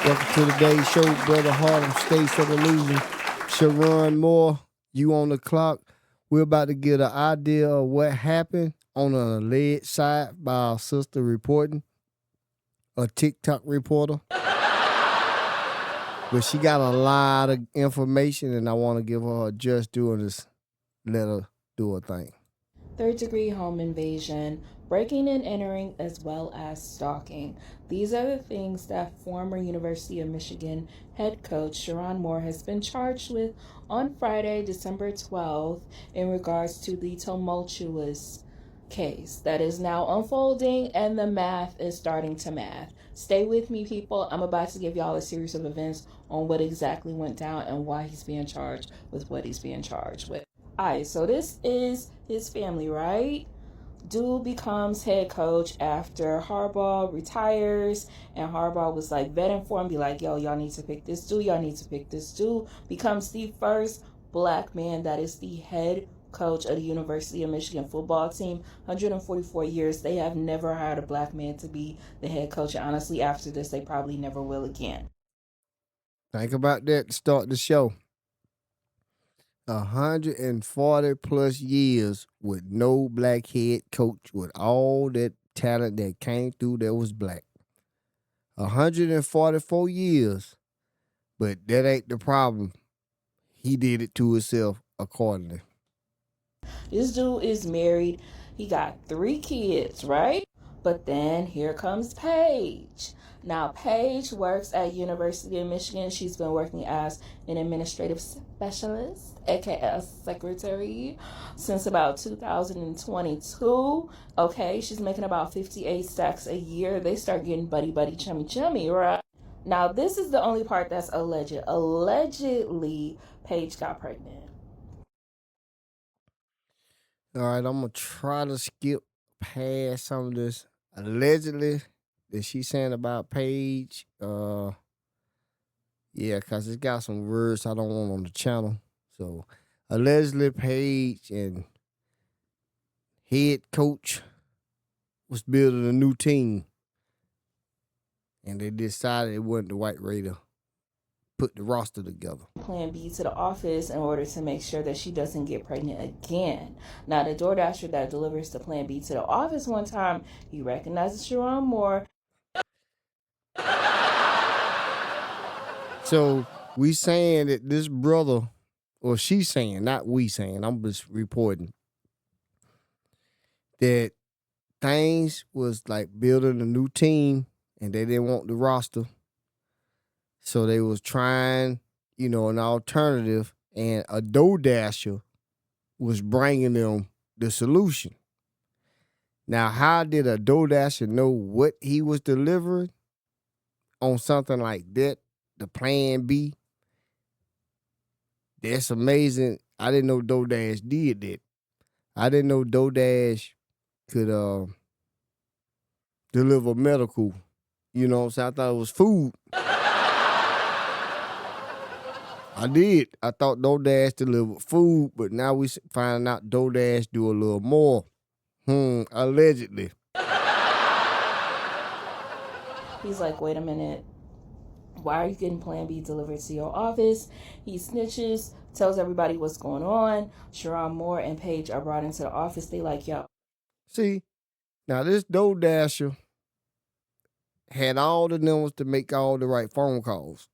Welcome to today's show, Brother Harlem States of Illusion. Sherrone Moore, you on the clock. We're about to get an idea of what happened on an alleged side by our sister reporting, a TikTok reporter. But she got a lot of information, and I want to give her a just due and just let her do her thing. Third-degree home invasion, breaking and entering, as well as stalking. These are the things that former University of Michigan head coach Sherrone Moore has been charged with on Friday, December 12th, in regards to the tumultuous case that is now unfolding, and the math is starting to math. Stay with me, people. I'm about to give y'all a series of events on what exactly went down and why he's being charged with what he's being charged with. Alright, so this is his family, right? Dude becomes head coach after Harbaugh retires, and Harbaugh was like vetting for him, be like, yo, y'all need to pick this dude, y'all need to pick this dude. Becomes the first black man that is the head coach of the University of Michigan football team. 144 years, they have never hired a black man to be the head coach, and honestly, after this, they probably never will again. Think about that to start the show. 140 plus years with no black head coach with all that talent that came through that was black. 144 years, but that ain't the problem. He did it to himself accordingly. This dude is married. He got 3 kids, right? But then here comes Paige. Now, Paige works at University of Michigan. She's been working as an administrative specialist, aka secretary, since about 2022. Okay, she's making about 58 stacks a year. They start getting buddy buddy chummy chummy, right? Now, this is the only part that's alleged. Allegedly, Paige got pregnant. All right, I'm gonna try to skip past some of this allegedly that she's saying about Paige. Yeah, cause it's got some words I don't want on the channel. So allegedly, Paige and head coach was building a new team, and they decided it wasn't the right way to put the roster together. Plan B to the office in order to make sure that she doesn't get pregnant again. Now, the DoorDasher that delivers the Plan B to the office one time, he recognizes Sherrone Moore. So we saying that this brother, or she's saying, not we saying, I'm just reporting that things was like building a new team and they didn't want the roster. So they was trying, an alternative, and a DoorDasher was bringing them the solution. Now, how did a DoorDasher know what he was delivering on something like that, the Plan B? That's amazing. I didn't know DoorDash did that. I didn't know DoorDash could deliver medical. You know what I'm saying? I thought it was food. I did. I thought DoorDash delivered food, but now we finding out DoorDash do a little more. Allegedly. He's like, wait a minute. Why are you getting Plan B delivered to your office? He snitches, tells everybody what's going on. Sherrone Moore and Paige are brought into the office. They like, yo. See, now this DoorDasher had all the numbers to make all the right phone calls.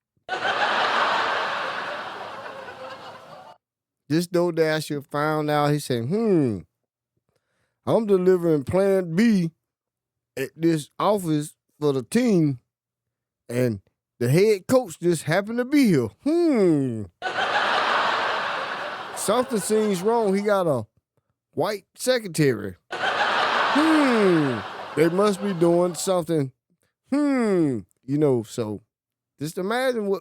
This DoorDasher found out, he said, I'm delivering Plan B at this office for the team, and the head coach just happened to be here. Something seems wrong. He got a white secretary. They must be doing something. So just imagine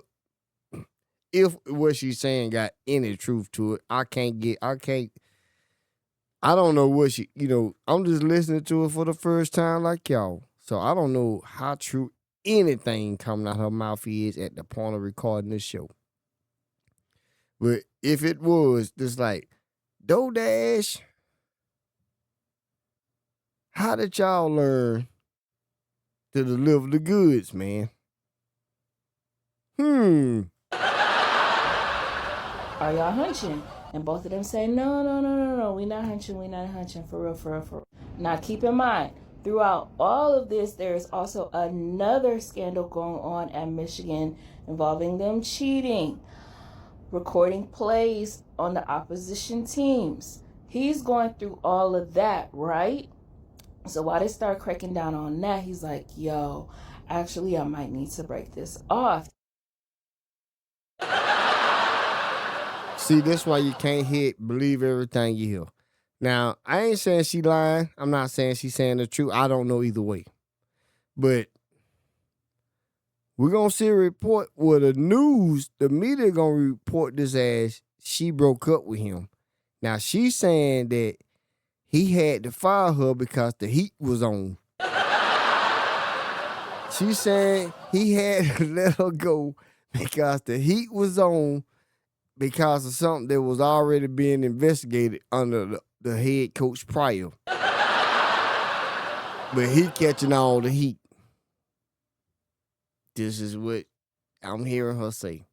if what she's saying got any truth to it. I don't know what I'm just listening to it for the first time like y'all. So I don't know how true anything coming out her mouth is at the point of recording this show. But if it was just like, DoorDash, how did y'all learn to deliver the goods, man? Are y'all hunching? And both of them say, no, we not hunching, for real. Now keep in mind, throughout all of this, there is also another scandal going on at Michigan involving them cheating, recording plays on the opposition teams. He's going through all of that, right? So while they start cracking down on that, he's like, yo, actually, I might need to break this off. See, this why you can't believe everything you hear. Now, I ain't saying she lying. I'm not saying she's saying the truth. I don't know either way. But we're going to see a report where the media going to report this as she broke up with him. Now, she's saying that he had to fire her because the heat was on. She's saying he had to let her go because the heat was on because of something that was already being investigated under the head coach prior. But he catching all the heat. This is what I'm hearing her say.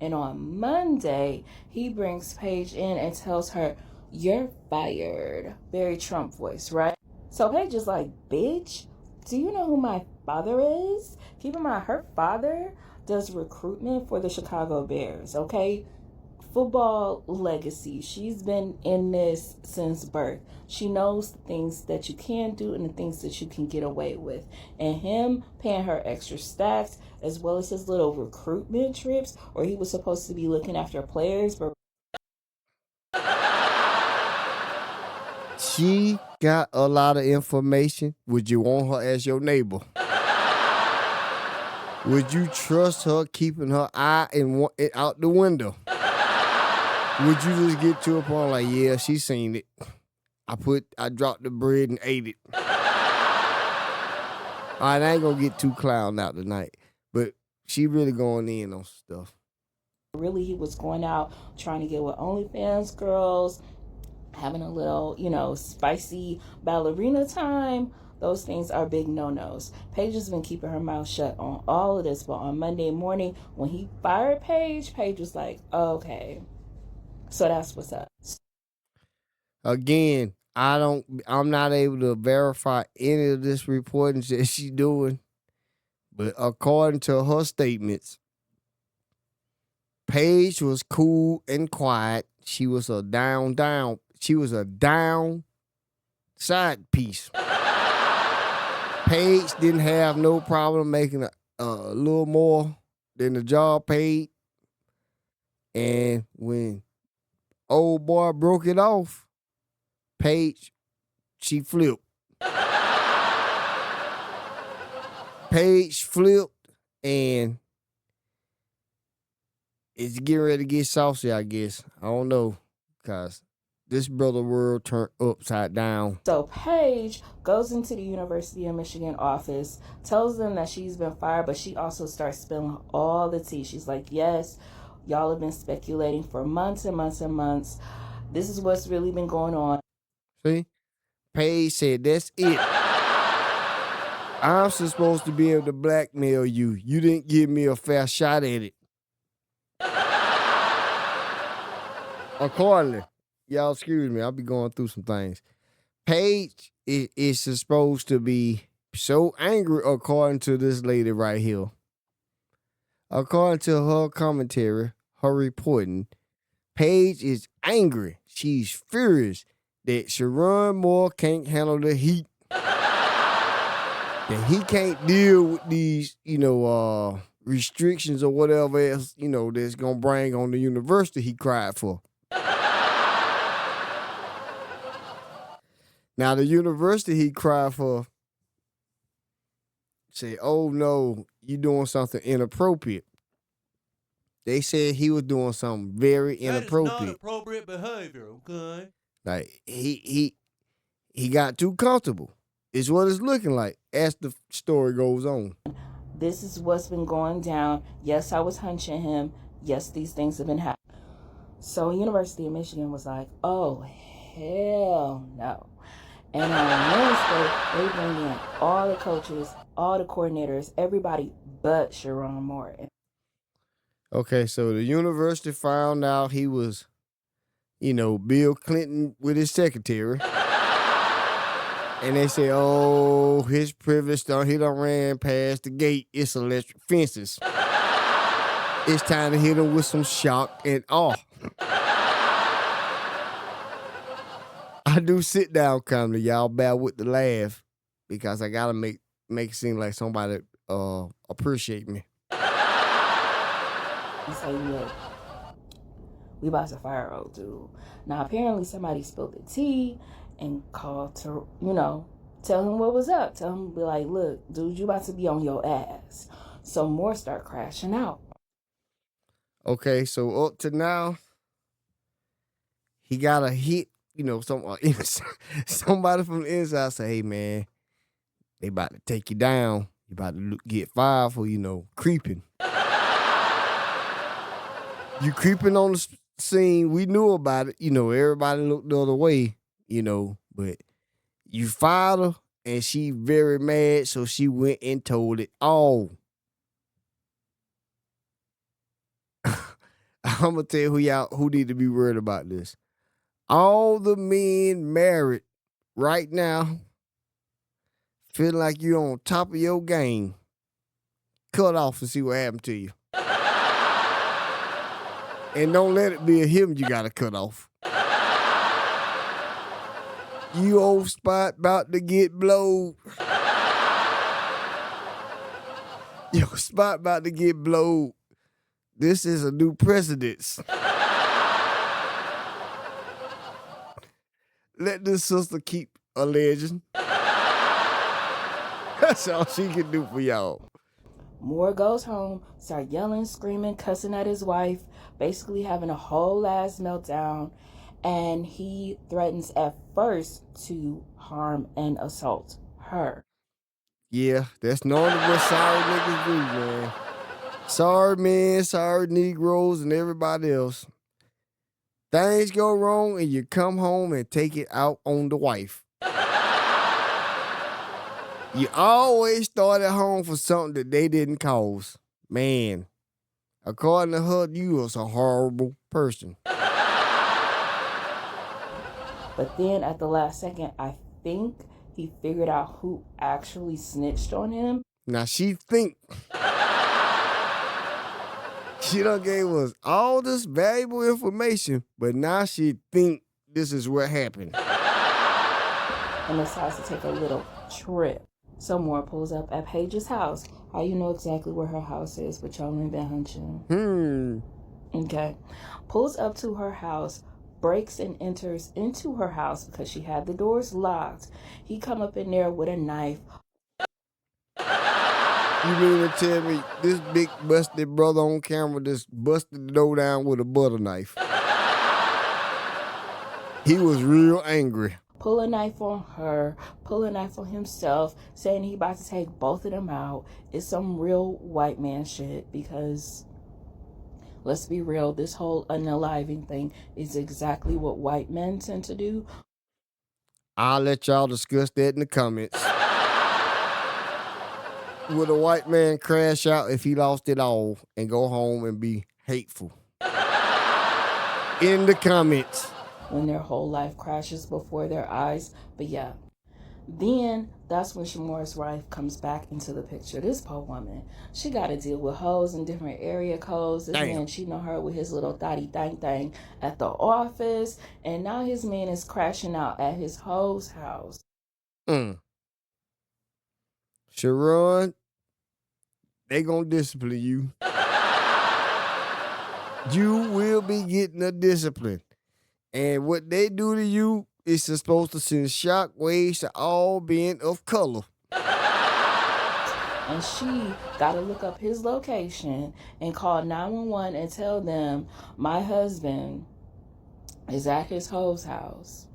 And on Monday, he brings Paige in and tells her, you're fired. Very Trump voice, right? So Paige is like, bitch, do you know who my father is? Keep in mind, her father does recruitment for the Chicago Bears, okay? Football legacy. She's been in this since birth. She knows the things that you can do and the things that you can get away with. And him paying her extra stacks as well as his little recruitment trips where he was supposed to be looking after players, but she got a lot of information. Would you want her as your neighbor? Would you trust her keeping her eye out the window? Would you just get to a point like, yeah, she seen it. I dropped the bread and ate it. All right, I ain't gonna get too clowned out tonight, but she really going in on stuff. really he was going out trying to get with OnlyFans girls, having a little, spicy ballerina time. Those things are big no-nos. Paige has been keeping her mouth shut on all of this, but on Monday morning when he fired Paige was like, okay. So that's what's up. Again, I'm not able to verify any of this reporting that she's doing, but according to her statements, Paige was cool and quiet. She was a she was a down side piece. Paige didn't have no problem making a little more than the job paid. And when old boy broke it off, Paige, she flipped. Paige flipped, and it's getting ready to get saucy, I guess. I don't know, because this brother world turned upside down. So Paige goes into the University of Michigan office, tells them that she's been fired, but she also starts spilling all the tea. She's like, yes, y'all have been speculating for months and months and months. This is what's really been going on. See? Paige said, that's it. I'm supposed to be able to blackmail you. You didn't give me a fair shot at it. Accordingly, y'all excuse me, I'll be going through some things. Paige is supposed to be so angry, according to this lady right here. According to her commentary, her reporting, Paige is angry. She's furious that Sherrone Moore can't handle the heat. That he can't deal with these, restrictions or whatever else, that's going to bring on the university he cried for. Now, the university he cried for said, oh, no, you doing something inappropriate. They said he was doing something very inappropriate. That is not appropriate behavior, okay? Like, he got too comfortable. It's what it's looking like as the story goes on. This is what's been going down. Yes, I was hunching him. Yes, these things have been happening. So University of Michigan was like, oh, hell no. And on Wednesday, they bring in all the coaches, all the coordinators, everybody but Sherrone Moore. Okay, so the university found out he was, Bill Clinton with his secretary. And they say, oh, his privilege he done ran past the gate. It's electric fences. It's time to hit him with some shock and awe. I do sit down comedy, y'all. Bear with the laugh because I gotta make it seem like somebody appreciate me. He say, look, we about to fire old dude. Now apparently somebody spilled the tea and called to, tell him what was up. Tell him, be like, look, dude, you about to be on your ass. So Moore start crashing out. Okay, so up to now, he got a hit. Somebody from the inside say, hey, man, they about to take you down. You about to get fired for, creeping. You creeping on the scene. We knew about it. Everybody looked the other way, but you fired her and she very mad, so she went and told it all. I'm going to tell who need to be worried about this. All the men married right now feeling like you're on top of your game. Cut off and see what happened to you. And don't let it be a him you got to cut off. You old spot about to get blowed. Your spot about to get blowed. This is a new precedence. Let this sister keep alleging. That's all she can do for y'all. Moore goes home, start yelling, screaming, cussing at his wife, basically having a whole ass meltdown, and he threatens at first to harm and assault her. Yeah, that's normally what sorry niggas do, man. Sorry men, sorry Negroes, and everybody else. Things go wrong and you come home and take it out on the wife. You always start at home for something that they didn't cause. Man, according to her, you was a horrible person. But then at the last second, I think he figured out who actually snitched on him. Now she think. She done gave us all this valuable information, but now she think this is what happened. And decides to take a little trip. So Moore pulls up at Paige's house. How you know exactly where her house is, but y'all ain't been hunching. Okay. Pulls up to her house, breaks and enters into her house because she had the doors locked. He come up in there with a knife. You mean to tell me this big busted brother on camera just busted the door down with a butter knife? He was real angry. Pull a knife on her, pull a knife on himself, saying he about to take both of them out. It's some real white man shit because, let's be real, this whole unaliving thing is exactly what white men tend to do. I'll let y'all discuss that in the comments. Would a white man crash out if he lost it all and go home and be hateful? In the comments. When their whole life crashes before their eyes. But yeah. Then that's when Shamore's wife comes back into the picture. This poor woman, she got to deal with hoes in different area codes. This man cheating on her with his little thotty thang at the office. And now his man is crashing out at his hoe's house. Sherrone, they gonna discipline you. You will be getting a discipline. And what they do to you is supposed to send shock waves to all being of color. And she got to look up his location and call 911 and tell them my husband is at his hoe's house,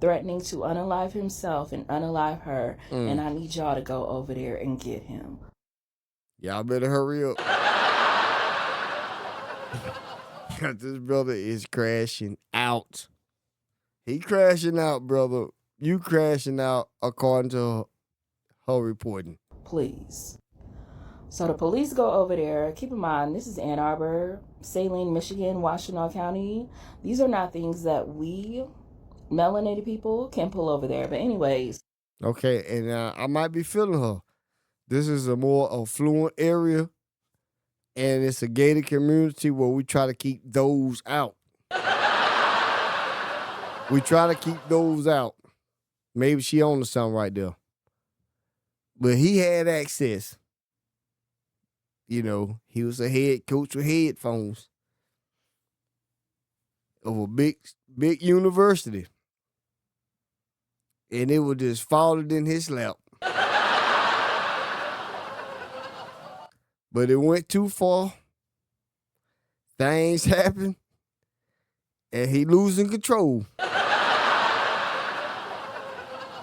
threatening to unalive himself and unalive her, and I need y'all to go over there and get him. Y'all better hurry up. This brother is crashing out. He crashing out, brother. You crashing out according to her reporting. Please. So the police go over there. Keep in mind, this is Ann Arbor, Saline, Michigan, Washtenaw County. These are not things that we melanated people can pull over there. But anyways, Okay, and I might be feeling her. This is a more affluent area, and it's a gated community where we try to keep those out. We try to keep those out. Maybe she on to something right there. But he had access. You know, he was a head coach with headphones of a big university. And it was just falling in his lap. But it went too far. Things happen. And he losing control.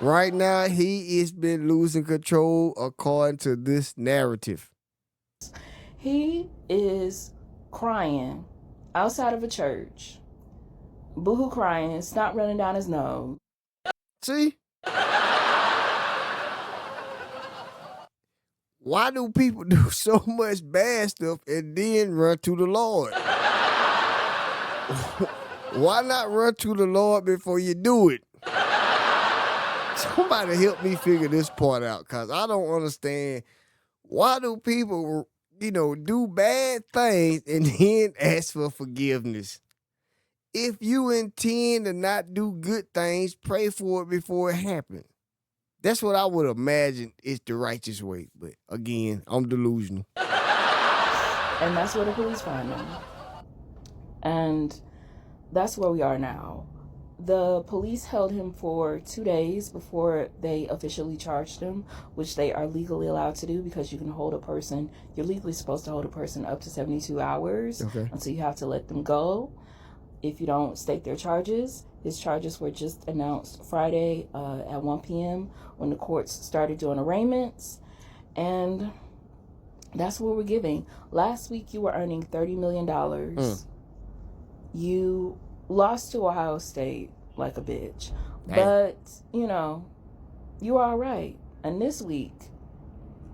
Right now, he has been losing control according to this narrative. he is crying outside of a church. Boohoo crying, snot running down his nose. See? Why do people do so much bad stuff and then run to the Lord? Why not run to the Lord before you do it? Somebody help me figure this part out, because I don't understand. Why do people, do bad things and then ask for forgiveness? If you intend to not do good things, pray for it before it happens. That's what I would imagine is the righteous way. But again, I'm delusional. And that's where the police find him. And that's where we are now. The police held him for 2 days before they officially charged him, which they are legally allowed to do because you can hold a person, you're legally supposed to hold a person up to 72 hours until you have to let them go if you don't state their charges. His charges were just announced Friday at 1 p.m. when the courts started doing arraignments. And that's what we're giving. Last week you were earning $30 million. You lost to Ohio State like a bitch. Damn. But, you are all right. And this week,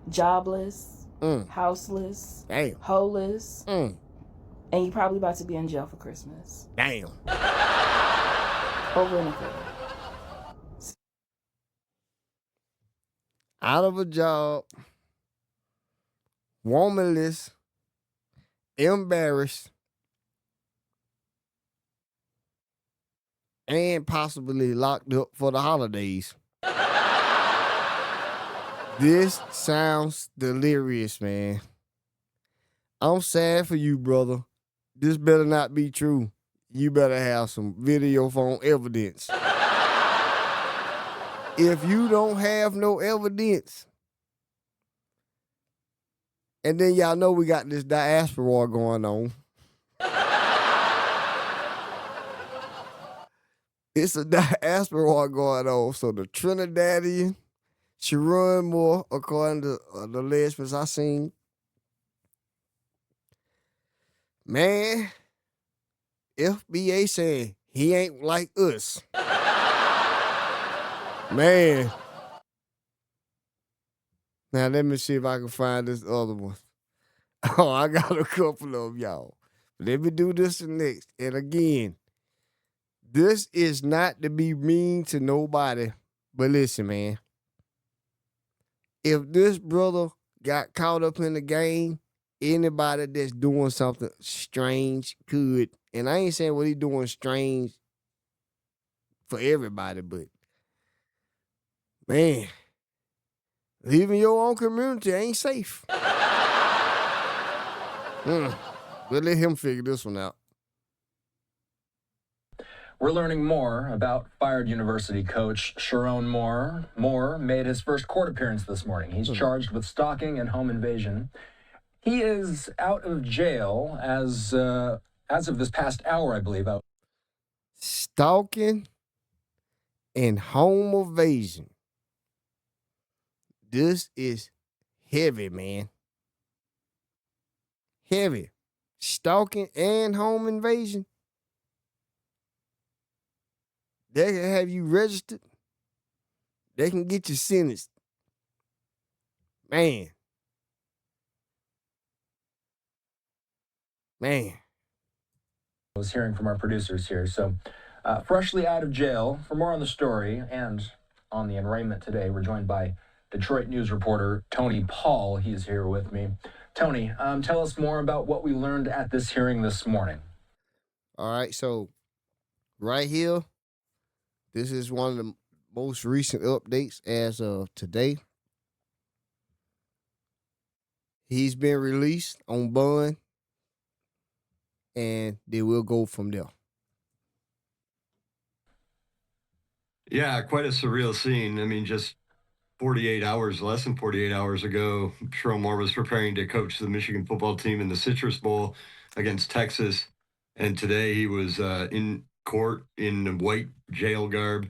jobless, houseless, Damn. homeless, and you're probably about to be in jail for Christmas. Damn. Over and over. Out of a job, womanless, embarrassed, and possibly locked up for the holidays. This sounds delirious, man. I'm sad for you, brother. This better not be true. You better have some video phone evidence. If you don't have no evidence, and then y'all know we got this diaspora going on. It's a diaspora going on. So the Trinidadian, Sherrone Moore, according to the lesbians I seen, man, FBA saying he ain't like us. Man. Now let me see if I can find this other one. Oh, I got a couple of them, y'all. Let me do this next. And again, this is not to be mean to nobody, but listen, man. If this brother got caught up in the game, anybody that's doing something strange could, and I ain't saying what he doing strange for everybody, but man, leaving your own community ain't safe. We'll let him figure this one out. We're learning more about fired university coach Sherrone Moore. Moore made his first court appearance this morning. He's charged with stalking and home invasion. He is out of jail as of this past hour, I believe. Stalking and home invasion. This is heavy, man. Heavy. Stalking and home invasion. They can have you registered. They can get you sentenced. Man. Man. I was hearing from our producers here. So, freshly out of jail. For more on the story and on the arraignment today, we're joined by Detroit News reporter Tony Paul. He is here with me. Tony, tell us more about what we learned at this hearing this morning. All right, so right here, this is one of the most recent updates as of today. He's been released on bond, and they will go from there. Yeah, quite a surreal scene. I mean, just 48 hours, less than 48 hours ago, Sherrone Moore was preparing to coach the Michigan football team in the Citrus Bowl against Texas. And today he was in court in white jail garb,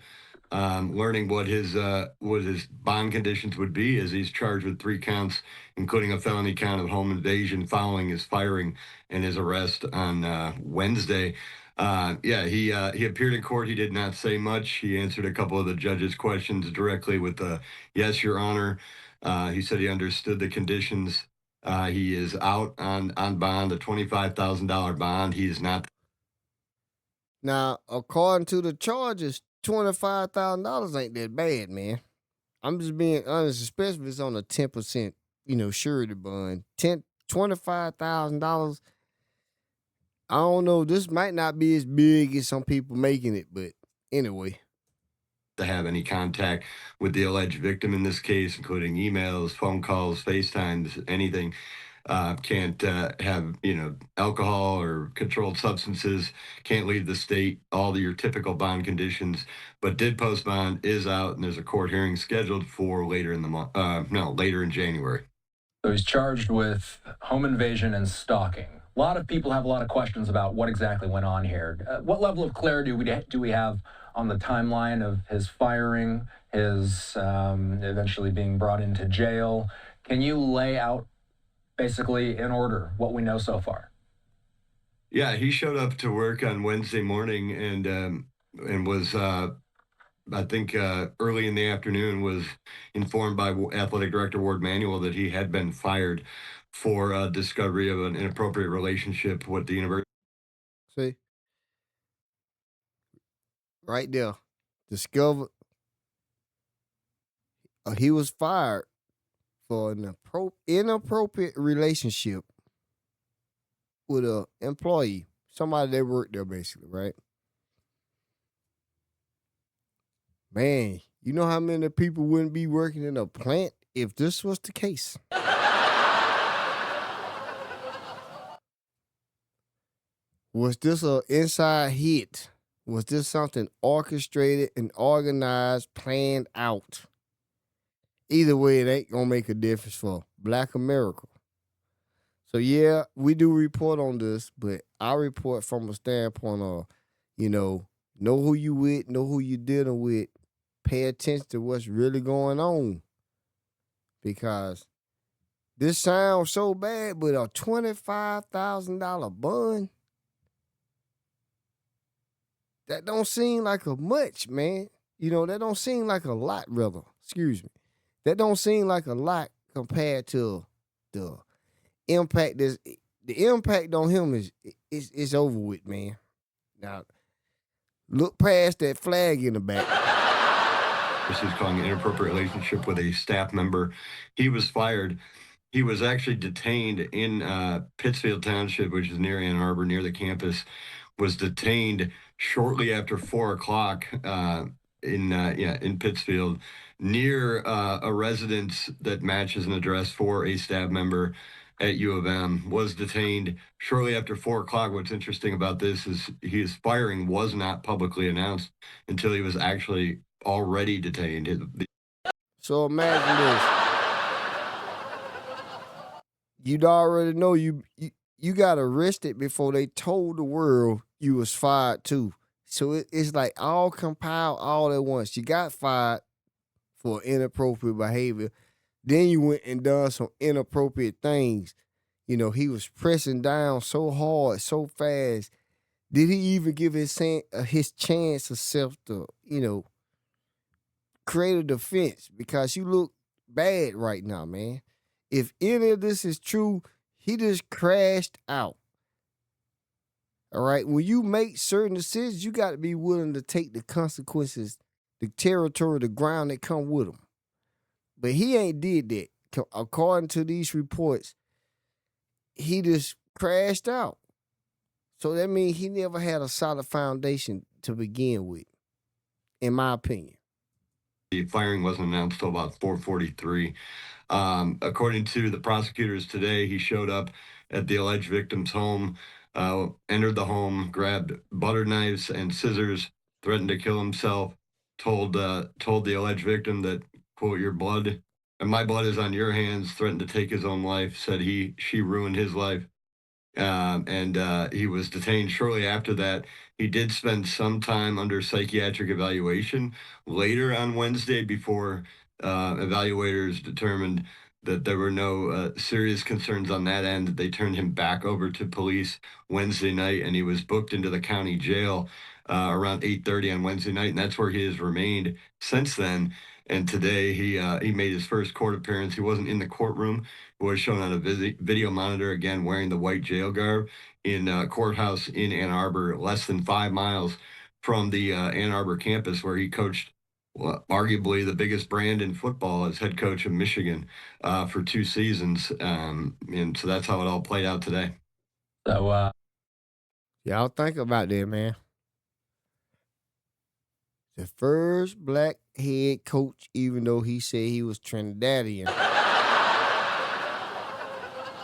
learning what his bond conditions would be, as he's charged with 3 counts, including a felony count of home invasion following his firing and his arrest on Wednesday. He appeared in court. He did not say much. He answered a couple of the judge's questions directly with "Yes, Your Honor." He said he understood the conditions. He is out on bond, a $25,000 bond. He is not. Now, according to the charges, $25,000 ain't that bad, man. I'm just being honest, especially if it's on a 10%, surety bond. $25,000. I don't know. This might not be as big as some people making it, but anyway. To have any contact with the alleged victim in this case, including emails, phone calls, FaceTimes, anything. Can't have alcohol or controlled substances. Can't leave the state. All your typical bond conditions. But did post bond, is out, and there's a court hearing scheduled for later in the month. Later in January. So he's charged with home invasion and stalking. A lot of people have a lot of questions about what exactly went on here. What level of clarity do we have on the timeline of his firing, his eventually being brought into jail? Can you lay out basically in order what we know so far? Yeah, he showed up to work on Wednesday morning and was I think early in the afternoon was informed by athletic director Ward Manuel that he had been fired for discovery of an inappropriate relationship with the university. See? Right there. Discovered. He was fired for an inappropriate relationship with an employee. Somebody that worked there, basically, right? Man, you know how many people wouldn't be working in a plant if this was the case? Was this an inside hit? Was this something orchestrated and organized, planned out? Either way, it ain't gonna make a difference for Black America. So yeah, we do report on this, but I report from a standpoint of, know who you with, know who you dealing with, pay attention to what's really going on. Because this sounds so bad, but a $25,000 bond, that don't seem like a much, man. That don't seem like a lot, rather. Excuse me. That don't seem like a lot compared to the impact. The impact on him is over with, man. Now, look past that flag in the back. This is calling an inappropriate relationship with a staff member. He was fired. He was actually detained in Pittsfield Township, which is near Ann Arbor, near the campus. Was detained shortly after 4:00 in Pittsfield, near a residence that matches an address for a staff member at U of M. Was detained shortly after 4:00. What's interesting about this is his firing was not publicly announced until he was actually already detained. So imagine this. You'd already know you got arrested before they told the world you was fired too. So it's like all compiled all at once. You got fired for inappropriate behavior. Then you went and done some inappropriate things. He was pressing down so hard, so fast. Did he even give his chance of self to, create a defense? Because you look bad right now, man. If any of this is true, he just crashed out. All right. When you make certain decisions, you got to be willing to take the consequences, the territory, the ground that come with them. But he ain't did that. According to these reports, he just crashed out. So that means he never had a solid foundation to begin with, in my opinion. The firing wasn't announced till about 4:43. According to the prosecutors today, he showed up at the alleged victim's home, entered the home, grabbed butter knives and scissors, threatened to kill himself, told the alleged victim that, quote, your blood and my blood is on your hands, threatened to take his own life, said she ruined his life. And he was detained shortly after that. He did spend some time under psychiatric evaluation later on Wednesday before evaluators determined that there were no serious concerns on that end. They turned him back over to police Wednesday night, and he was booked into the county jail around 8:30 on Wednesday night, and that's where he has remained since then. And today he made his first court appearance. He wasn't in the courtroom. He was shown on a video monitor again wearing the white jail garb in a courthouse in Ann Arbor, less than 5 miles from the Ann Arbor campus where he coached arguably the biggest brand in football as head coach of Michigan for 2 seasons. And so that's how it all played out today. So, Y'all think about that, man. The first black head coach, even though he said he was Trinidadian.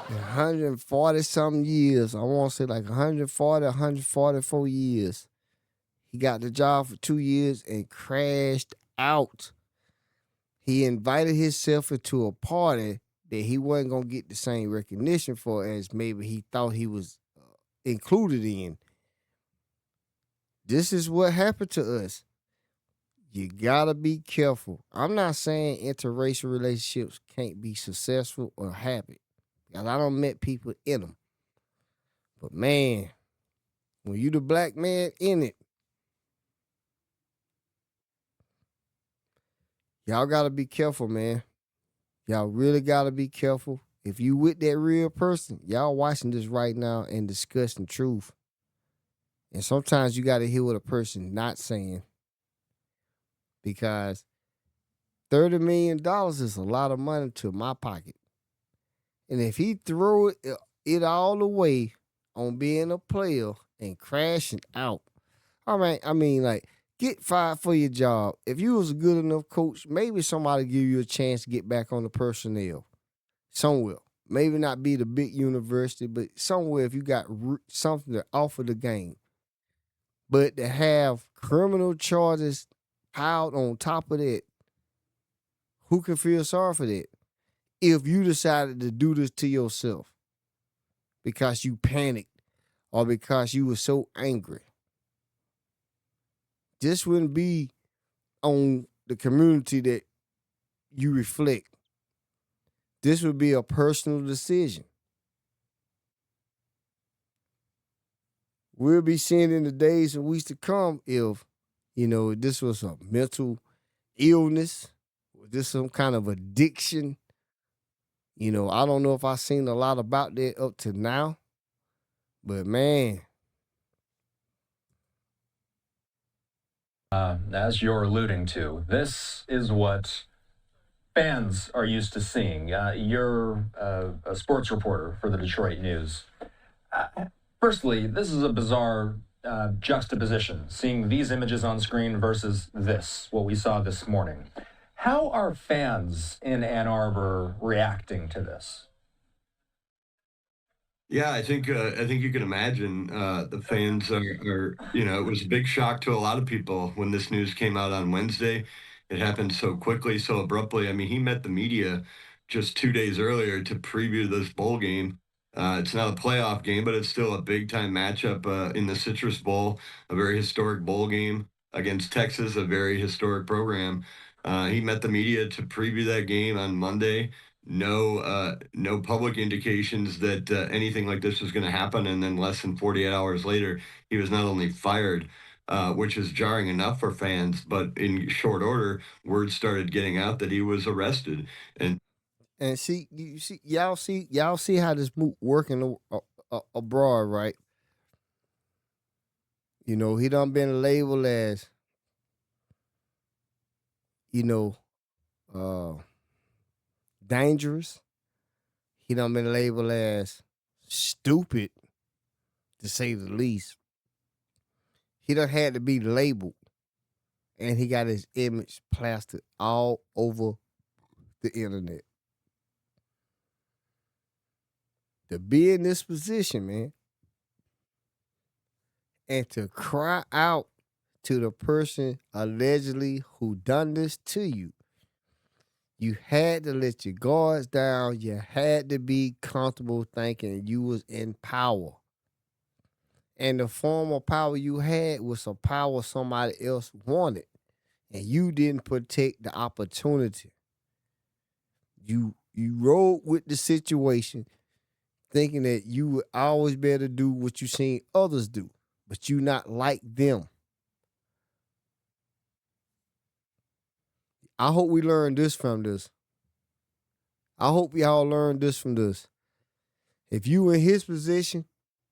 140 something years. I want to say like 140, 144 years. He got the job for 2 years and crashed out. He invited himself into a party that he wasn't going to get the same recognition for as maybe he thought he was included in. This is what happened to us. You gotta be careful. I'm not saying interracial relationships can't be successful or happy, because I don't met people in them. But man, when you the black man in it, y'all gotta be careful, man. Y'all really gotta be careful. If you with that real person, y'all watching this right now and discussing truth. And sometimes you gotta hear what a person not saying. Because $30 million is a lot of money to my pocket. And if he threw it all away on being a player and crashing out, all right, I mean, like, get fired for your job. If you was a good enough coach, maybe somebody give you a chance to get back on the personnel somewhere. Maybe not be the big university, but somewhere if you got something to offer the game. But to have criminal charges piled on top of that, who can feel sorry for that? If you decided to do this to yourself because you panicked or because you were so angry, this wouldn't be on the community that you reflect. This would be a personal decision. We'll be seeing in the days and weeks to come if, this was a mental illness, or this some kind of addiction. I don't know if I've seen a lot about that up to now, but man. as you're alluding to, this is what fans are used to seeing. You're a sports reporter for the Detroit News. Firstly, this is a bizarre juxtaposition, seeing these images on screen versus this, what we saw this morning. How are fans in Ann Arbor reacting to this? Yeah, I think you can imagine the fans are it was a big shock to a lot of people when this news came out on Wednesday. It happened so quickly, so abruptly. I mean, he met the media just 2 days earlier to preview this bowl game. It's not a playoff game, but it's still a big time matchup in the Citrus Bowl, a very historic bowl game against Texas, a very historic program. He met the media to preview that game on Monday. No public indications that anything like this was going to happen, and then less than 48 hours later, he was not only fired, which is jarring enough for fans, but in short order, word started getting out that he was arrested. And y'all see how this move working abroad, right? You know, he done been labeled as, you know, uh, dangerous. He done been labeled as stupid, to say the least. He done had to be labeled, and he got his image plastered all over the internet. To be in this position, man, and to cry out to the person allegedly who done this to you, you had to let your guards down. You had to be comfortable thinking you was in power. And the form of power you had was a power somebody else wanted. And you didn't protect the opportunity. You rode with the situation thinking that you would always be able to do what you seen others do, but you not like them. I hope we learn this from this. I hope y'all learn this from this. If you in his position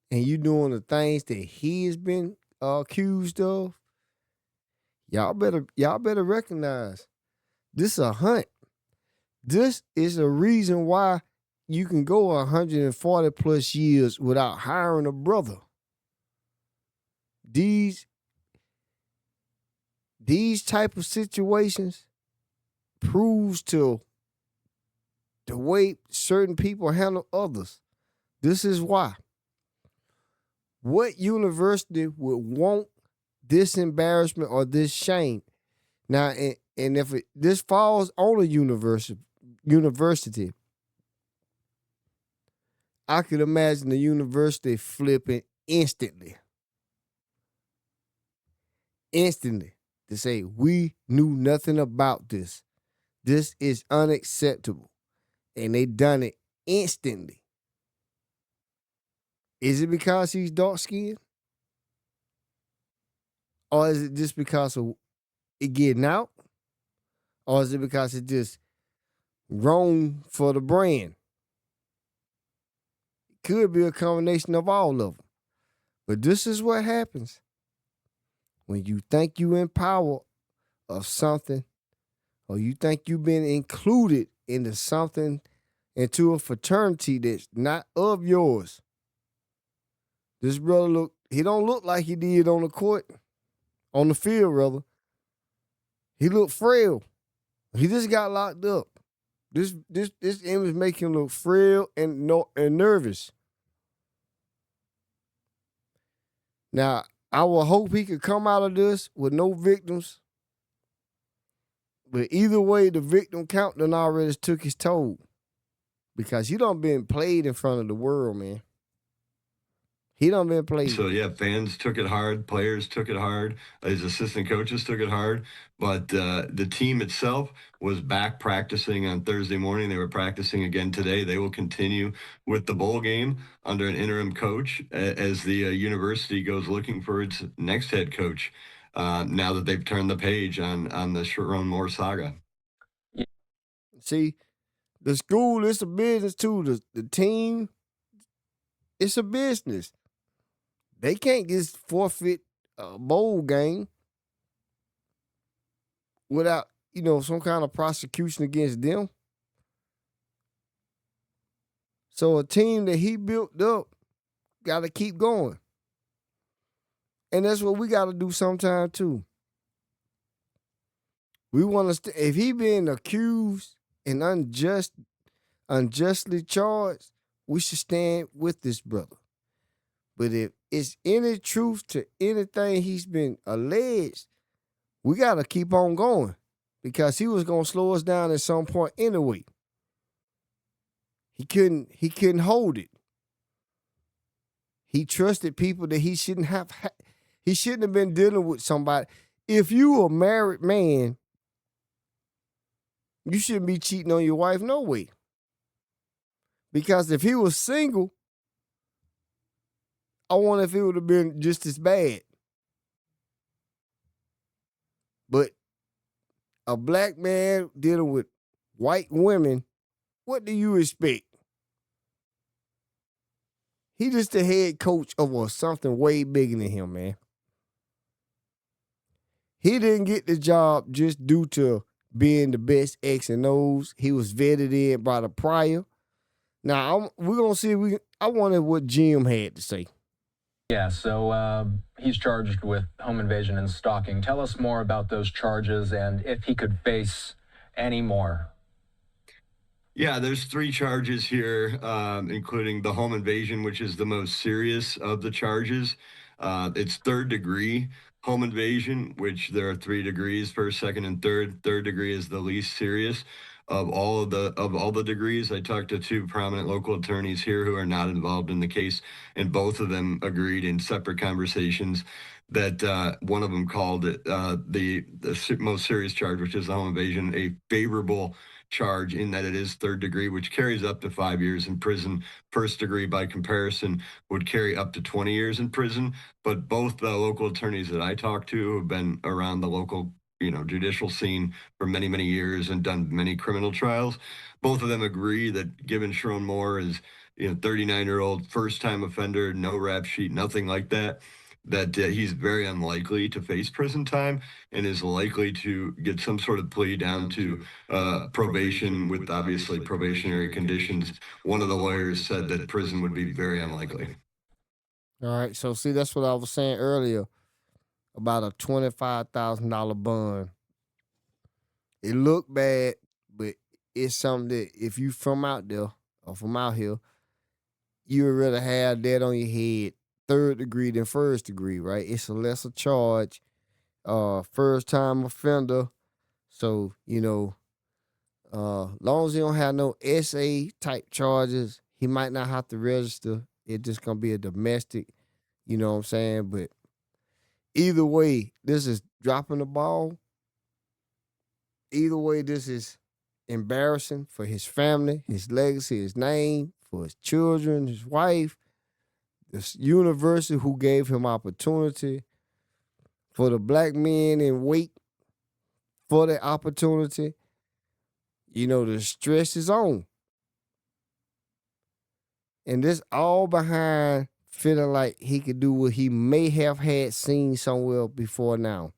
and you doing the things that he has been accused of, y'all better recognize this is a hunt. This is a reason why you can go 140 plus years without hiring a brother. These type of situations proves to the way certain people handle others. This is why. What university would want this embarrassment or this shame? Now, and if this falls on a university, I could imagine the university flipping instantly. Instantly. To say, we knew nothing about this. This is unacceptable. And they done it instantly. Is it because he's dark skinned? Or is it just because of it getting out? Or is it because it's just wrong for the brand? Could be a combination of all of them. But this is what happens when you think you in power of something, or you think you've been included into something, into a fraternity that's not of yours. This brother he don't look like he did on the court, on the field, rather. He looked frail. He just got locked up. This image make him look frail and nervous. Now, I will hope he could come out of this with no victims. But either way, the victim count done already took his toll. Because he done been played in front of the world, man. He done been played. So, yeah, fans took it hard. Players took it hard. His assistant coaches took it hard. But the team itself was back practicing on Thursday morning. They were practicing again today. They will continue with the bowl game under an interim coach as the university goes looking for its next head coach now that they've turned the page on the Sherrone Moore saga. See, the school, it's a business too. The team, it's a business. They can't just forfeit a bowl game without, some kind of prosecution against them. So a team that he built up got to keep going. And that's what we got to do sometime too. We want to, if he being accused and unjustly charged, we should stand with this brother. But if it's any truth to anything he's been alleged, we got to keep on going because he was going to slow us down at some point anyway. He couldn't hold it. He trusted people that he shouldn't have. He shouldn't have been dealing with somebody. If you a married man, you shouldn't be cheating on your wife no way. Because if he was single, I wonder if it would have been just as bad. But a black man dealing with white women, what do you expect? He just the head coach of something way bigger than him, man. He didn't get the job just due to being the best X and O's. He was vetted in by the prior. Now we're gonna see. I wonder what Jim had to say. Yeah, so he's charged with home invasion and stalking. Tell us more about those charges and if he could face any more. Yeah, there's 3 charges here, including the home invasion, which is the most serious of the charges. It's 3rd degree home invasion, which there are 3 degrees, first, second, and third. 3rd degree is the least serious of all the degrees. I talked to 2 prominent local attorneys here who are not involved in the case, and both of them agreed in separate conversations that one of them called it the most serious charge, which is the home invasion, a favorable charge in that it is 3rd degree, which carries up to 5 years in prison. 1st degree, by comparison, would carry up to 20 years in prison. But both the local attorneys that I talked to, who have been around the local, judicial scene for many, many years and done many criminal trials, both of them agree that given Sherrone Moore is, 39-year-old, first-time offender, no rap sheet, nothing like that, that he's very unlikely to face prison time and is likely to get some sort of plea down to probation with obviously probationary conditions. One of the lawyers said that prison would be very unlikely. All right, so see, that's what I was saying earlier about a $25,000 bond. It looked bad, but it's something that if you from out there or from out here, you would rather have that on your head, 3rd degree than 1st degree, right? It's a lesser charge, first time offender. So, long as he don't have no SA type charges, he might not have to register. It's just gonna be a domestic, you know what I'm saying? But either way, this is dropping the ball. Either way, this is embarrassing for his family, his legacy, his name, for his children, his wife, this university who gave him opportunity, for the black men in wait for the opportunity. The stress is on. And this all behind feeling like he could do what he may have had seen somewhere before now.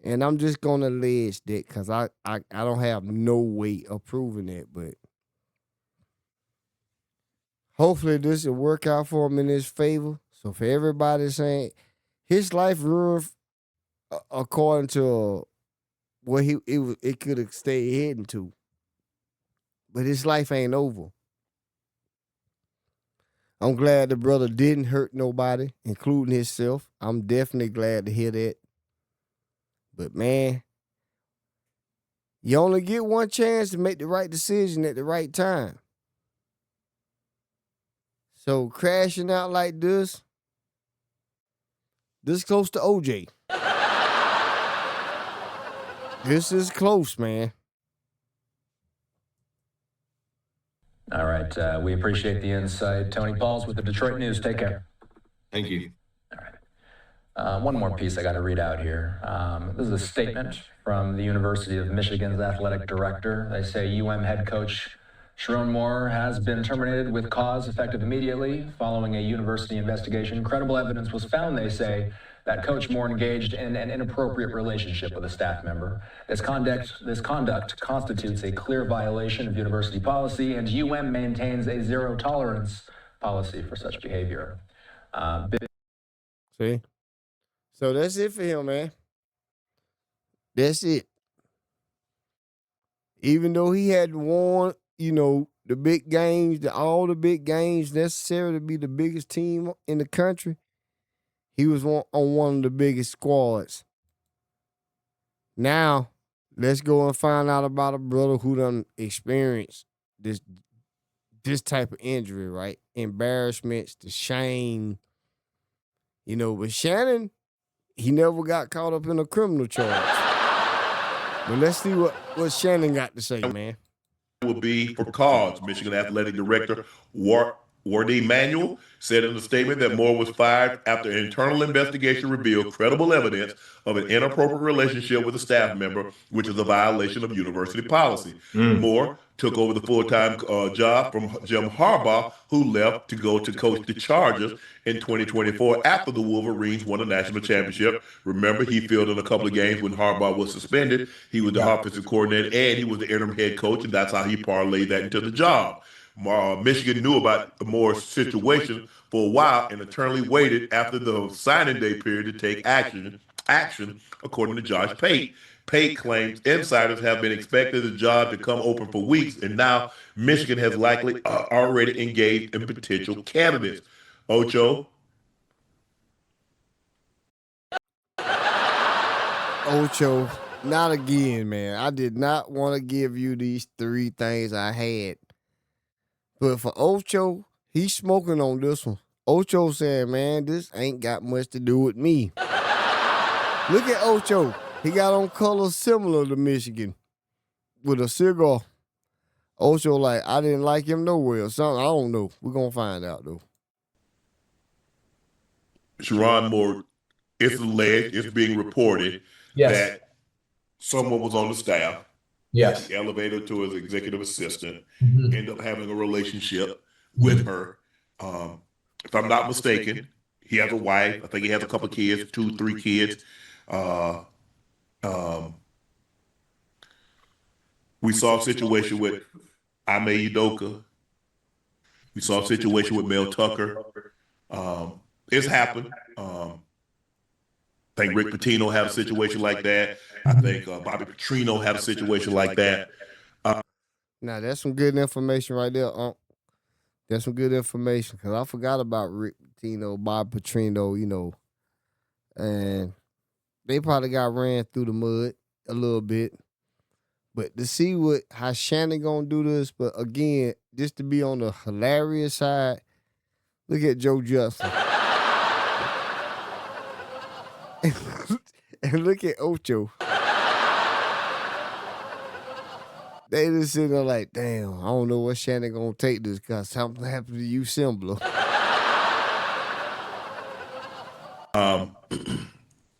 And I'm just gonna allege that because I don't have no way of proving that, but hopefully this will work out for him in his favor. So for everybody saying his life ruined according to what it could have stayed heading to, but his life ain't over. I'm glad the brother didn't hurt nobody, including himself. I'm definitely glad to hear that. But man, you only get one chance to make the right decision at the right time. So crashing out like this close to OJ. This is close, man. All right, we appreciate the insight. Tony Pauls with the Detroit News. Take care. Thank you. All right. One more piece I got to read out here. This is a statement from the University of Michigan's athletic director. They say head coach Sherrone Moore has been terminated with cause effective immediately following a university investigation. Credible evidence was found, they say, that Coach Moore engaged in an inappropriate relationship with a staff member. This conduct constitutes a clear violation of university policy, and maintains a zero tolerance policy for such behavior. See? So that's it for him, man. That's it. Even though he had won, the big games, all the big games necessary to be the biggest team in the country, he was on one of the biggest squads. Now, let's go and find out about a brother who done experienced this type of injury, right? Embarrassments, the shame. But Shannon, he never got caught up in a criminal charge. But let's see what Shannon got to say, man. Will be for cause. Michigan Athletic Director Wardy Manuel said in a statement that Moore was fired after an internal investigation revealed credible evidence of an inappropriate relationship with a staff member, which is a violation of university policy. Moore, took over the full-time job from Jim Harbaugh, who left to go to coach the Chargers in 2024 after the Wolverines won a national championship. Remember, he filled in a couple of games when Harbaugh was suspended. He was the offensive coordinator and he was the interim head coach, and that's how he parlayed that into the job. Michigan knew about Moore's situation for a while and eternally waited after the signing day period to take action, according to Josh Pate. Pate claims insiders have been expecting the job to come open for weeks, and now Michigan has likely already engaged in potential candidates. Ocho. Ocho, not again, man. I did not want to give you these three things I had. But for Ocho, he's smoking on this one. Ocho saying, man, this ain't got much to do with me. Look at Ocho. He got on colors similar to Michigan with a cigar. Ocho like, I didn't like him nowhere or something. I don't know. We're going to find out, though. Sherrone Moore, it's alleged, it's being reported that someone was on the staff. Yes. He elevated to his executive assistant, Mhm. ended up having a relationship with her. If I'm not mistaken, he has a wife. I think he has a couple of kids, 2, 3 kids. We saw a situation with Ime Udoka. We saw a situation with Mel Tucker. It's happened. I think Rick Pitino had a situation like that. I think Bobby Petrino had a situation like that. Now, that's some good information right there, That's some good information because I forgot about Rick Pitino, Bob Petrino, and they probably got ran through the mud a little bit. But to see how Shannon gonna do this, but again, just to be on the hilarious side, look at Joe Justin. And look at Ocho. They just sitting there like, damn, I don't know what Shannon gonna take this because something happened to you similar.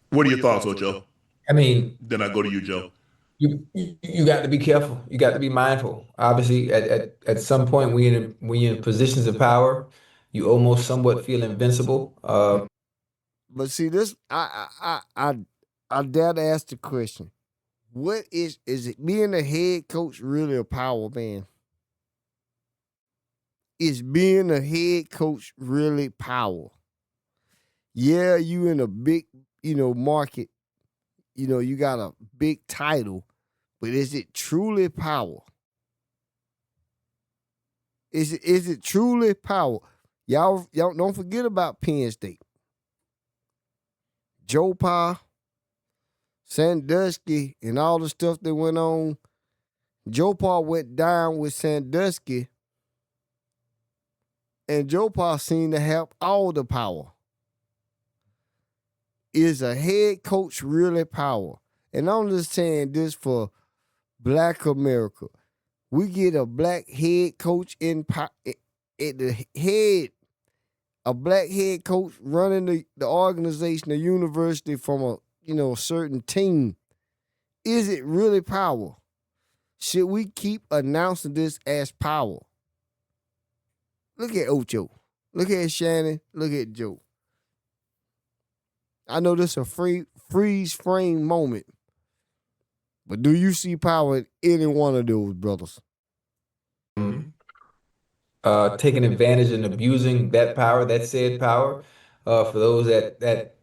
What are your thoughts, Ocho? I mean, Then I go to you, Joe. you got to be careful. You got to be mindful. Obviously, at some point, when you're in positions of power, you almost somewhat feel invincible. But see, this I dare to ask the question: what is it being a head coach really a power, man? Is being a head coach really power? Yeah, you in a big, market, you got a big title, but is it truly power? Is it truly power? Y'all don't forget about Penn State. Joe Pa, Sandusky, and all the stuff that went on. Joe Pa went down with Sandusky, and Joe Pa seemed to have all the power. Is a head coach really power? And I'm just saying this for Black America. We get a black head coach at the head, a black head coach running the organization, the university from a certain team. Is it really power? Should we keep announcing this as power? Look at Ocho. Look at Shannon. Look at Joe. I know this is a freeze frame moment, but do you see power in any one of those brothers? Taking advantage and abusing that power, that said power, for those that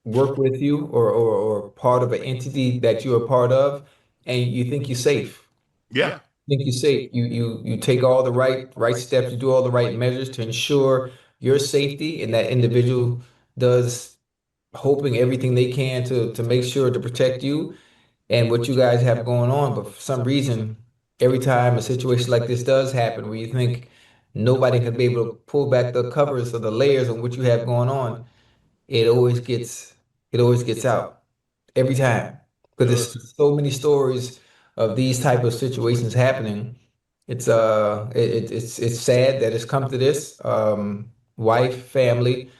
work with you or part of an entity that you're a part of, and you think you're safe. Yeah. Think you're safe. You take all the right steps, you do all the right measures to ensure your safety, and that individual does hoping everything they can to make sure to protect you and what you guys have going on. But for some reason, every time a situation like this does happen, where you think nobody could be able to pull back the covers or the layers on what you have going on, it always gets out every time. Because there's so many stories of these type of situations happening. It's sad that it's come to this. Wife, family,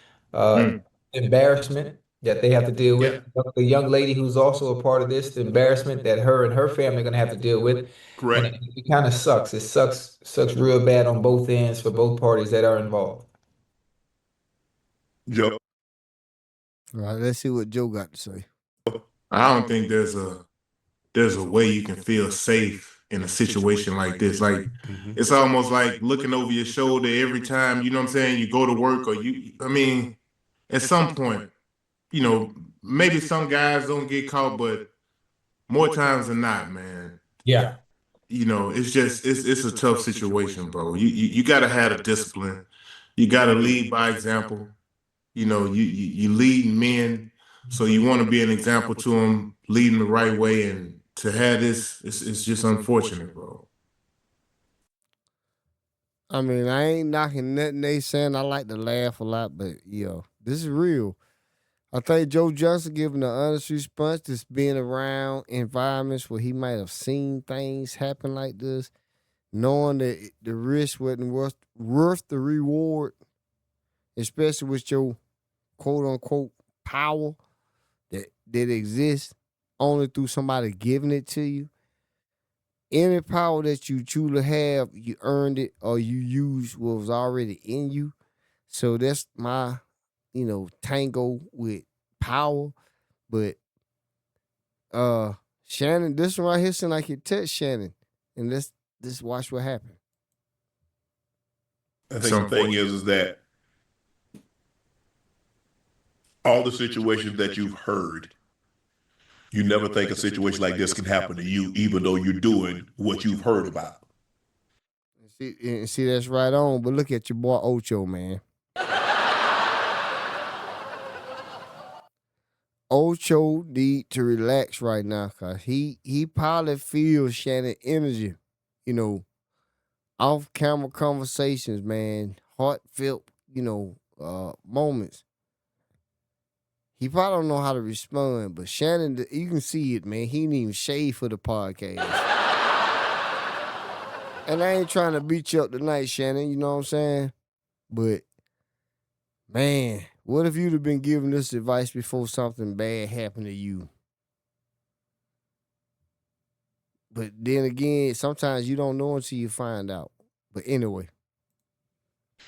embarrassment. that they have to deal with. The young lady who's also a part of this, the embarrassment that her and her family are going to have to deal with. Correct. And it kind of sucks. It sucks real bad on both ends for both parties that are involved. Joe. All right, let's see what Joe got to say. I don't think there's a way you can feel safe in a situation like this. Like it's almost like looking over your shoulder every time, you know what I'm saying, you go to work or at some point, maybe some guys don't get caught, but more times than not, man. Yeah. It's just it's a tough situation, bro. You gotta have the discipline. You gotta lead by example. You lead men, so you want to be an example to them, leading the right way, and to have this, it's just unfortunate, bro. I mean, I ain't knocking nothing they saying. I like to laugh a lot, but this is real. I think Joe Johnson giving an honest response, just being around environments where he might have seen things happen like this, knowing that the risk wasn't worth the reward, especially with your quote unquote power that exists only through somebody giving it to you. Any power that you truly have, you earned it or you used what was already in you. So that's my, tango with power. But Shannon, this one right here seemed like it touched Shannon. And let's just watch what happened. I think the thing is that all the situations that you've heard, you never think a situation like this can happen to you, even though you're doing what you've heard about. See, that's right on. But look at your boy Ocho, man. Ocho need to relax right now, cause he probably feels Shannon energy, off camera conversations, man, heartfelt, moments. He probably don't know how to respond, but Shannon, you can see it, man. He didn't even shave for the podcast. And I ain't trying to beat you up tonight, Shannon, you know what I'm saying? But, man, what if you'd have been given this advice before something bad happened to you? But then again, sometimes you don't know until you find out. But anyway.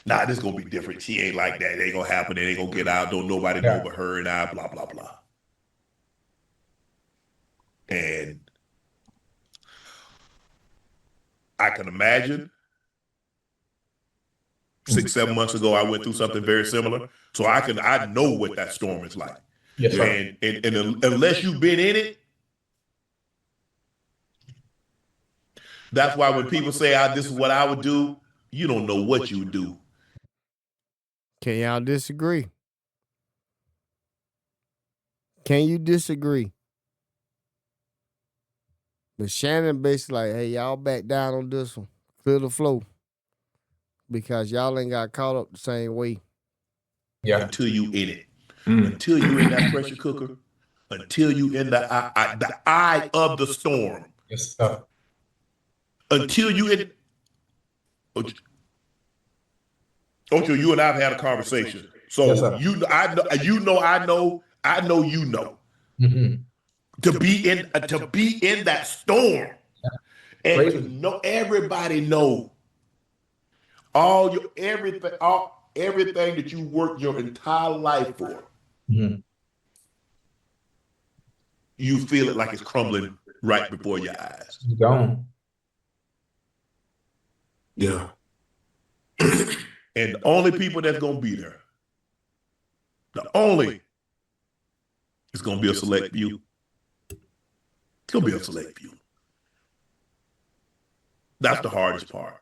Nah, this is gonna be different. She ain't like that. It ain't gonna happen. It ain't gonna get out. Don't nobody know but her and I, blah, blah, blah. And I can imagine 6, 7 months ago, I went through something very similar. So I know what that storm is like. Yes, sir. And unless you've been in it, that's why when people say, this is what I would do, you don't know what you would do. Can y'all disagree? Can you disagree? But Shannon basically like, hey, y'all back down on this one. Clear the flow. Because y'all ain't got caught up the same way. Yeah. Until you in it. Until you in that pressure cooker. Until you in the eye of the storm. Yes, sir. Until you in. Ocho, you and I have had a conversation. So yes, I know. Mm-hmm. To be in that storm, and crazy. To know everybody know everything that you worked your entire life for. Mm-hmm. You feel it like it's crumbling right before your eyes. You don't. Yeah. And the only people that's gonna be there, it's gonna be a select few. It's gonna be a select few. That's the hardest part.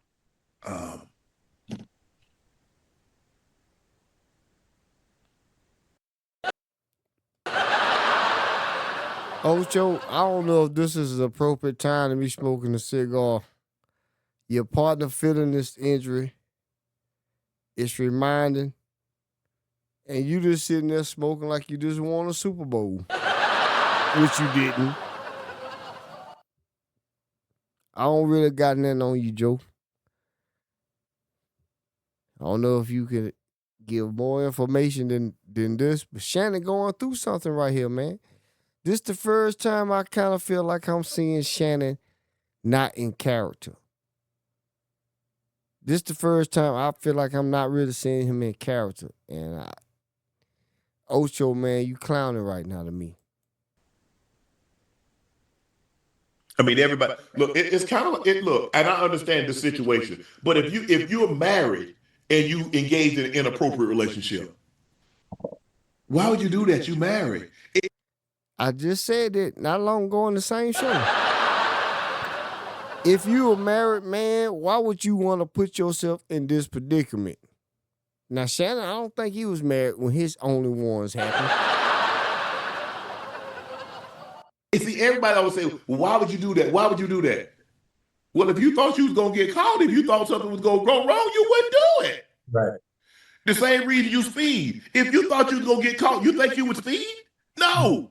Ocho, I don't know if this is the appropriate time to be smoking a cigar. Your partner feeling this injury. It's reminding. And you just sitting there smoking like you just won a Super Bowl. Which you didn't. I don't really got nothing on you, Joe. I don't know if you can give more information than this. But Shannon going through something right here, man. This the first time I kind of feel like I'm seeing Shannon not in character. This the first time I feel like I'm not really seeing him in character. And Ocho, man, you clowning right now to me. I mean, everybody look. It's kind of it. Look, and I understand the situation, but if you're married and you engage in an inappropriate relationship, why would you do that? You married. I just said it not long ago on the same show. If you a married man, why would you want to put yourself in this predicament? Now, Shannon, I don't think he was married when his only ones happened. And see, everybody always say, well, why would you do that? Why would you do that? Well, if you thought you was gonna get caught, if you thought something was gonna go wrong, you wouldn't do it. Right. The same reason you speed. If you thought you was gonna get caught, you think you would speed? No.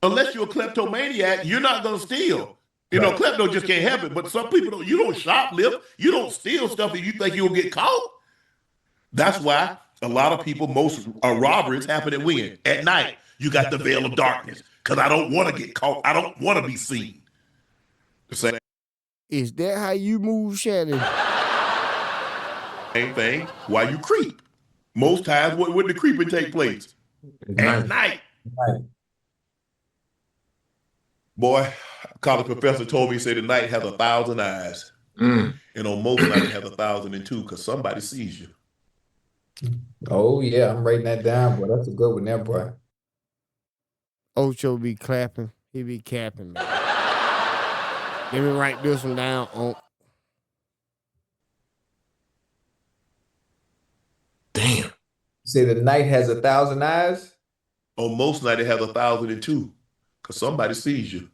Unless you're a kleptomaniac, you're not gonna steal. You know, klepto just can't help it. But some people don't. You don't shoplift. You don't steal stuff if you think you'll get caught. That's why a lot of people, most robberies happen at when? At night. You got the veil of darkness. Because I don't want to get caught. I don't want to be seen. The same Is that how you move, Shannon? thing. Why you creep? Most times, when the creeping take place? At night. Right. Boy, a college professor told me, he said the night has 1,000 eyes. And on most nights it has 1,002 because somebody sees you. Oh yeah, I'm writing that down, boy. That's a good one there, boy. Ocho be clapping. He be capping, man. Let me write this one down. Damn. Say the night has 1,000 eyes? On most nights it has 1,002 because somebody sees you.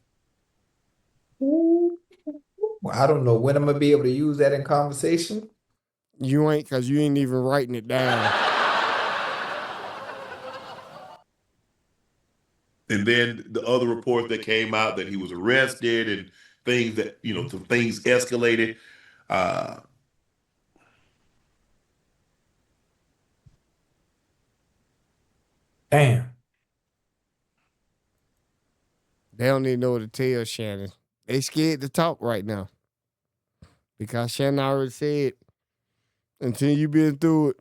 Well, I don't know when I'm gonna be able to use that in conversation. You ain't, because you ain't even writing it down. And then the other report that came out that he was arrested and things that, some things escalated. Damn. They don't even know what to tell Shannon. They scared to talk right now. Because Shannon already said, until you been through it,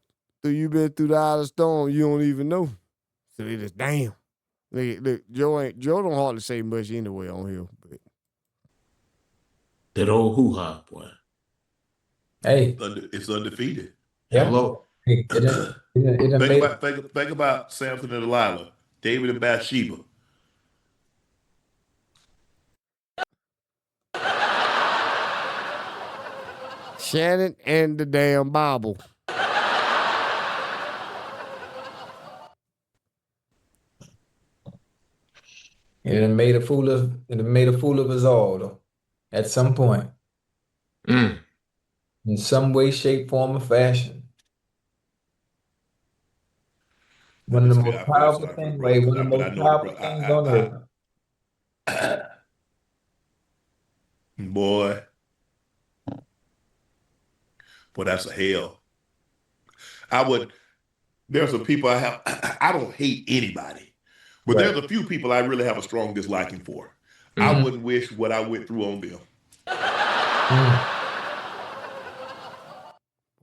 you been through the eye of the storm, you don't even know. So they just, damn. Look, Joe don't hardly say much anyway on here. But That old hoo-ha, boy. Hey. It's undefeated. Yeah. Hello. Hey, Think about Samson and Delilah, David and Bathsheba. Shannon and the damn Bible. It made a fool of us all, though, at some point. In some way, shape, form, or fashion. One of the most powerful things, like one of the most powerful things on earth. Boy, that's a hell. There's some people I don't hate anybody, but there's a few people I really have a strong disliking for. I wouldn't wish what I went through on them.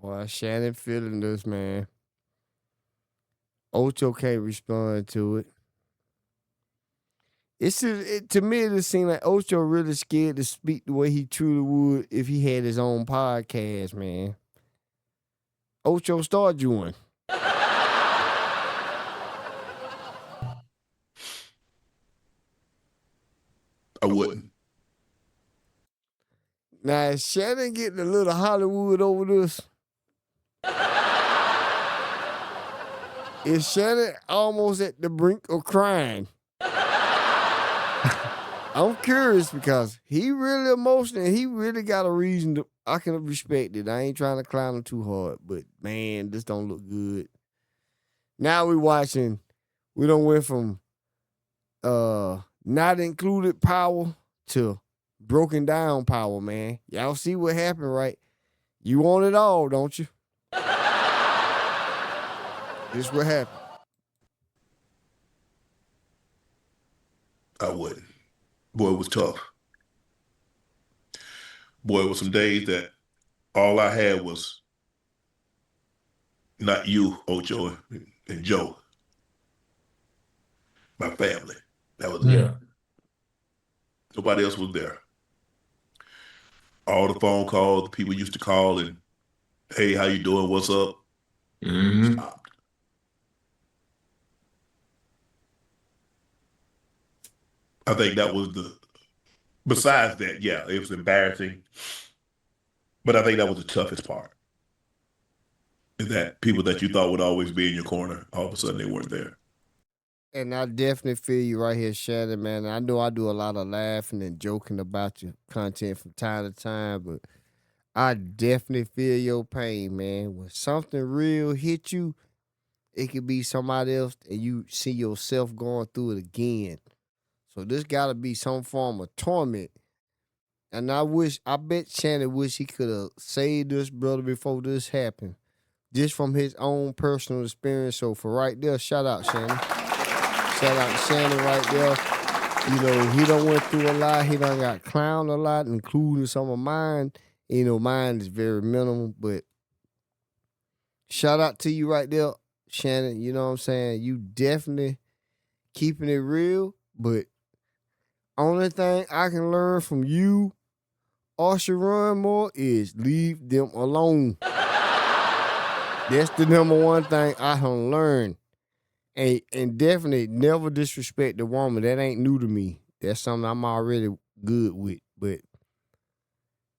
Boy, Shannon feeling this, man. Ocho can't respond to it. To me, it just seems like Ocho really scared to speak the way he truly would if he had his own podcast, man. Ocho, start you one. I wouldn't. Now, is Shannon getting a little Hollywood over this? Is Shannon almost at the brink of crying? I'm curious because he really emotional. He really got a reason to. I can respect it. I ain't trying to clown him too hard, but man, this don't look good. Now we watching. We don't went from not included power to broken down power, man. Y'all see what happened, right? You want it all, don't you? This what happened. I wouldn't. Boy, it was tough. Boy, it was some days that all I had was not you, Ocho, and Joe, my family. That was it. Nobody else was there. All the phone calls, the people used to call and, hey, how you doing? What's up? Stopped. I think that was besides that, yeah, it was embarrassing. But I think that was the toughest part. Is that people that you thought would always be in your corner, all of a sudden they weren't there. And I definitely feel you right here, Shannon, man. I know I do a lot of laughing and joking about your content from time to time, but I definitely feel your pain, man. When something real hit you, it could be somebody else and you see yourself going through it again. So this gotta be some form of torment. And I bet Shannon wish he could have saved this brother before this happened. Just from his own personal experience. So for right there, shout out Shannon. Shout out to Shannon right there. You know, he done went through a lot. He done got clowned a lot, including some of mine. You know, mine is very minimal, but shout out to you right there, Shannon. You know what I'm saying? You definitely keeping it real, but only thing I can learn from you or Sherrone Moore is leave them alone. That's the number one thing I can learn. And definitely never disrespect the woman. That ain't new to me. That's something I'm already good with. But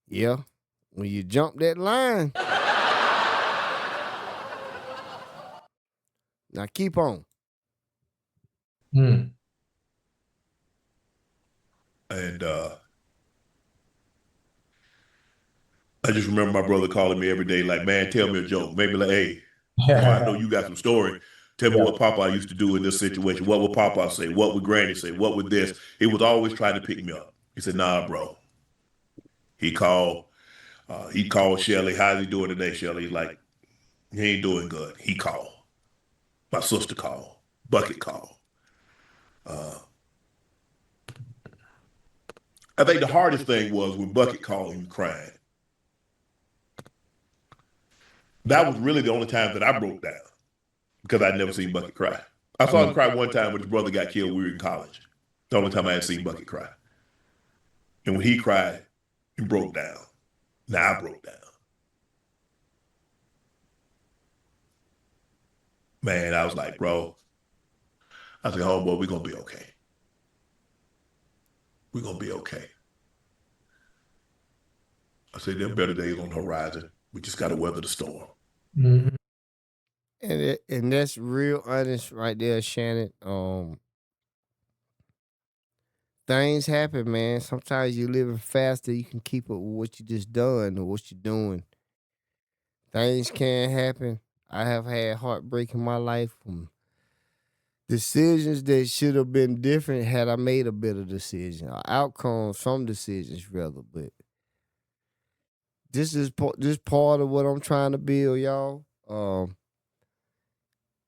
yeah, when you jump that line, now keep on. And I just remember my brother calling me every day, like, man, tell me a joke. Maybe like, hey, I know you got some story. Tell me what Papa used to do in this situation. What would Papa say? What would Granny say? What would this? He was always trying to pick me up. He said, nah, bro. He called Shelly. How's he doing today, Shelly? He's like, he ain't doing good. He called. My sister called. Bucket called. I think the hardest thing was when Bucket called and crying. That was really the only time that I broke down because I'd never seen Bucket cry. I saw him cry one time when his brother got killed. We were in college. The only time I had seen Bucket cry. And when he cried, he broke down. Now I broke down. Man, I was like, bro. I said, oh, boy, we're going to be okay. We're going to be okay. I said, there are better days on the horizon. We just got to weather the storm. And that's real honest right there, Shannon. Things happen, man. Sometimes you're living faster. You can keep up with what you just done or what you're doing. Things can happen. I have had heartbreak in my life from decisions that should have been different had I made a better decision. Or outcomes from decisions, rather. But this part of what I'm trying to build, y'all.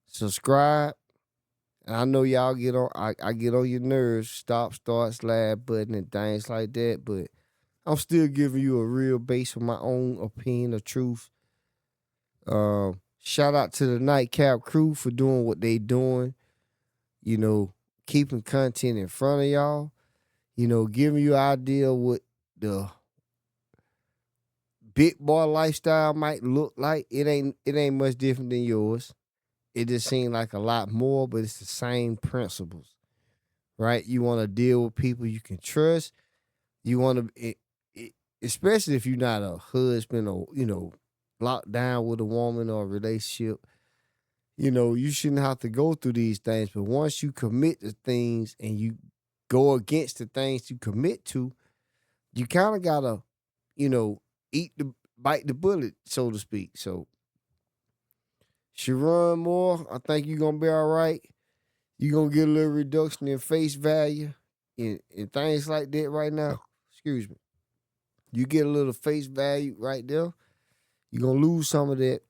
Subscribe. And I know y'all get on. I get on your nerves. Stop, start, slab button, and things like that. But I'm still giving you a real base of my own opinion of truth. Shout out to the Nightcap crew for doing what they doing. You know, keeping content in front of y'all. You know, giving you an idea what the big boy lifestyle might look like. It ain't much different than yours. It just seems like a lot more, but it's the same principles, right? You want to deal with people you can trust. You want to, especially if you're not a husband or locked down with a woman or a relationship. You know, you shouldn't have to go through these things. But once you commit to things and you go against the things you commit to, you kind of gotta, bite the bullet, so to speak. So, Sherrone Moore, I think you're gonna be all right. You're gonna get a little reduction in face value and things like that right now. Excuse me. You get a little face value right there. You're gonna lose some of that.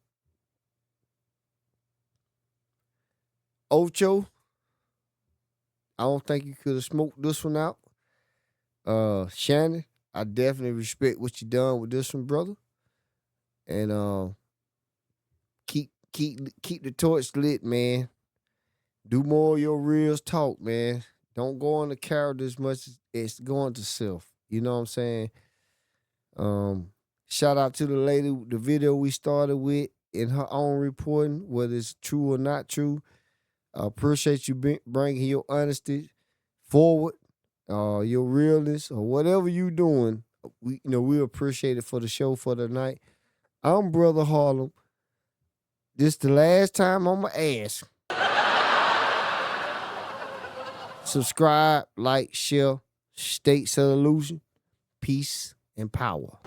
Ocho, I don't think you could have smoked this one out. Shannon, I definitely respect what you done with this one, brother. And keep the torch lit, man. Do more of your reels talk, man. Don't go on the character as much as it's going to self. You know what I'm saying? Shout out to the lady, the video we started with in her own reporting, whether it's true or not true. I appreciate you bringing your honesty forward, your realness, or whatever you doing. We appreciate it for the show for tonight. I'm Brother Harlem. This the last time I'ma ask. Subscribe, like, share, States of Illusion, peace, and power.